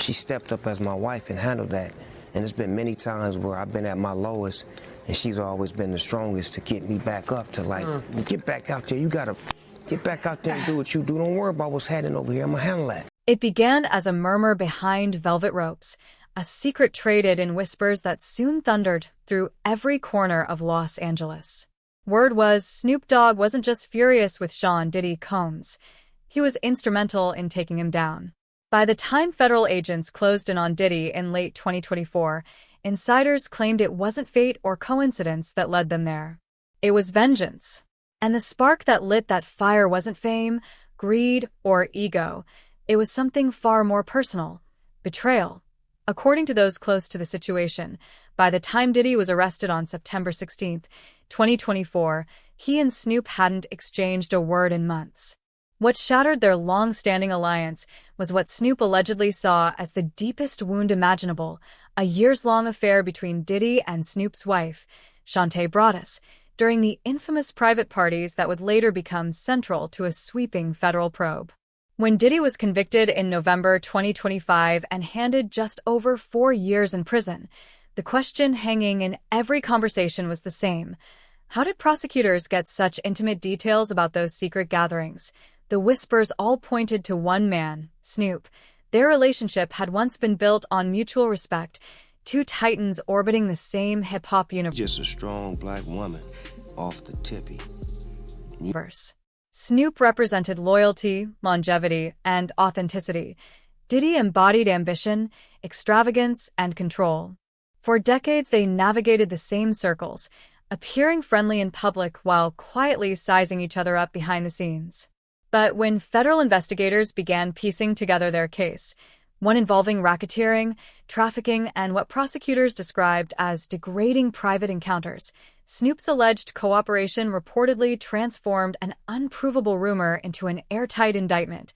she stepped up as my wife and handled that. And there's been many times where I've been at my lowest, and she's always been the strongest to get me back up to like, get back out there. You gotta get back out there and do what you do. Don't worry about what's happening over here. I'm gonna handle that. It began as a murmur behind velvet ropes, a secret traded in whispers that soon thundered through every corner of Los Angeles. Word was Snoop Dogg wasn't just furious with Sean Diddy Combs. He was instrumental in taking him down. By the time federal agents closed in on Diddy in late 2024, insiders claimed it wasn't fate or coincidence that led them there. It was vengeance. And the spark that lit that fire wasn't fame, greed, or ego. It was something far more personal: betrayal. According to those close to the situation, by the time Diddy was arrested on September 16, 2024, he and Snoop hadn't exchanged a word in months. What shattered their long-standing alliance was what Snoop allegedly saw as the deepest wound imaginable: a years-long affair between Diddy and Snoop's wife, Shantae Broaddus, during the infamous private parties that would later become central to a sweeping federal probe. When Diddy was convicted in November 2025 and handed just over 4 years in prison, the question hanging in every conversation was the same. How did prosecutors get such intimate details about those secret gatherings? The whispers all pointed to one man, Snoop. Their relationship had once been built on mutual respect, two titans orbiting the same hip-hop universe. Just a strong black woman off the tippy. Snoop represented loyalty, longevity, and authenticity. Diddy embodied ambition, extravagance, and control. For decades, they navigated the same circles, appearing friendly in public while quietly sizing each other up behind the scenes. But when federal investigators began piecing together their case, one involving racketeering, trafficking, and what prosecutors described as degrading private encounters, Snoop's alleged cooperation reportedly transformed an unprovable rumor into an airtight indictment.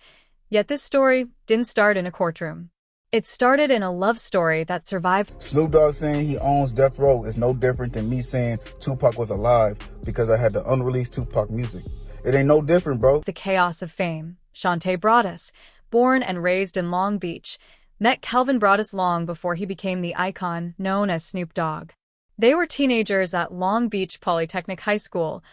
Yet this story didn't start in a courtroom. It started in a love story that survived. Snoop Dogg saying he owns Death Row is no different than me saying Tupac was alive because I had the unreleased Tupac music. It ain't no different, bro. The chaos of fame. Shantae Broaddus, born and raised in Long Beach, met Calvin Broaddus long before he became the icon known as Snoop Dogg. They were teenagers at Long Beach Polytechnic high school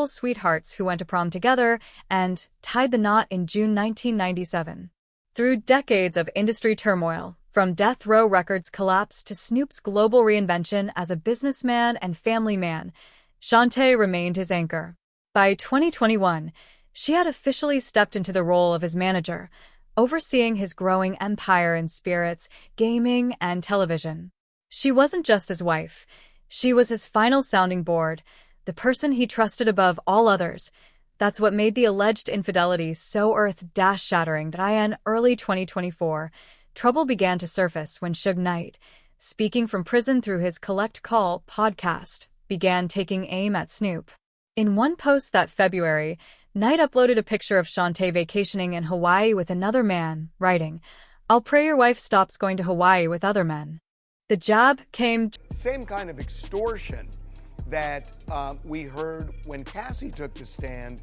sweethearts who went to prom together and tied the knot in June 1997. Through decades of industry turmoil, from Death Row Records' collapse to Snoop's global reinvention as a businessman and family man, Shantae remained his anchor. By 2021, she had officially stepped into the role of his manager, overseeing his growing empire in spirits, gaming, and television. She wasn't just his wife. She was his final sounding board, the person he trusted above all others. That's what made the alleged infidelity so earth-shattering that in early 2024, trouble began to surface when Suge Knight, speaking from prison through his Collect Call podcast, began taking aim at Snoop. In one post that February, Knight uploaded a picture of Shantae vacationing in Hawaii with another man, writing, "I'll pray your wife stops going to Hawaii with other men." The jab came... Same kind of extortion that we heard when Cassie took the stand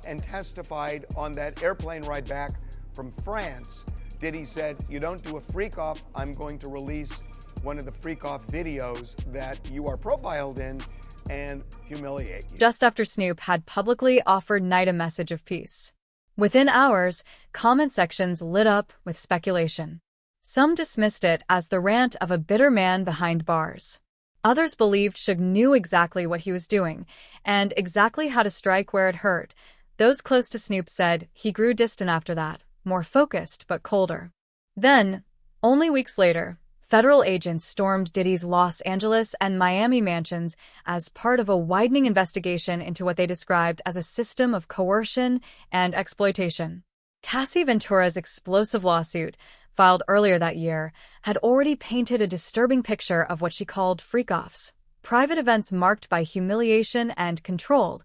and testified on that airplane ride back from France. Diddy said, "You don't do a freak-off, I'm going to release one of the freak-off videos that you are profiled in and humiliate you." Just after Snoop had publicly offered Knight a message of peace. Within hours, comment sections lit up with speculation. Some dismissed it as the rant of a bitter man behind bars. Others believed Suge knew exactly what he was doing and exactly how to strike where it hurt. Those close to Snoop said he grew distant after that, more focused but colder. Then, only weeks later, federal agents stormed Diddy's Los Angeles and Miami mansions as part of a widening investigation into what they described as a system of coercion and exploitation. Cassie Ventura's explosive lawsuit, filed earlier that year, had already painted a disturbing picture of what she called freak-offs, private events marked by humiliation and control.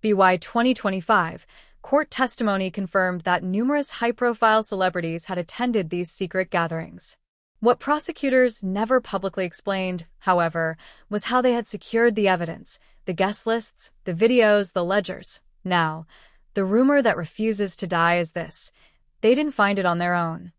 By 2025, court testimony confirmed that numerous high-profile celebrities had attended these secret gatherings. What prosecutors never publicly explained, however, was how they had secured the evidence, the guest lists, the videos, the ledgers. Now, the rumor that refuses to die is this: they didn't find it on their own.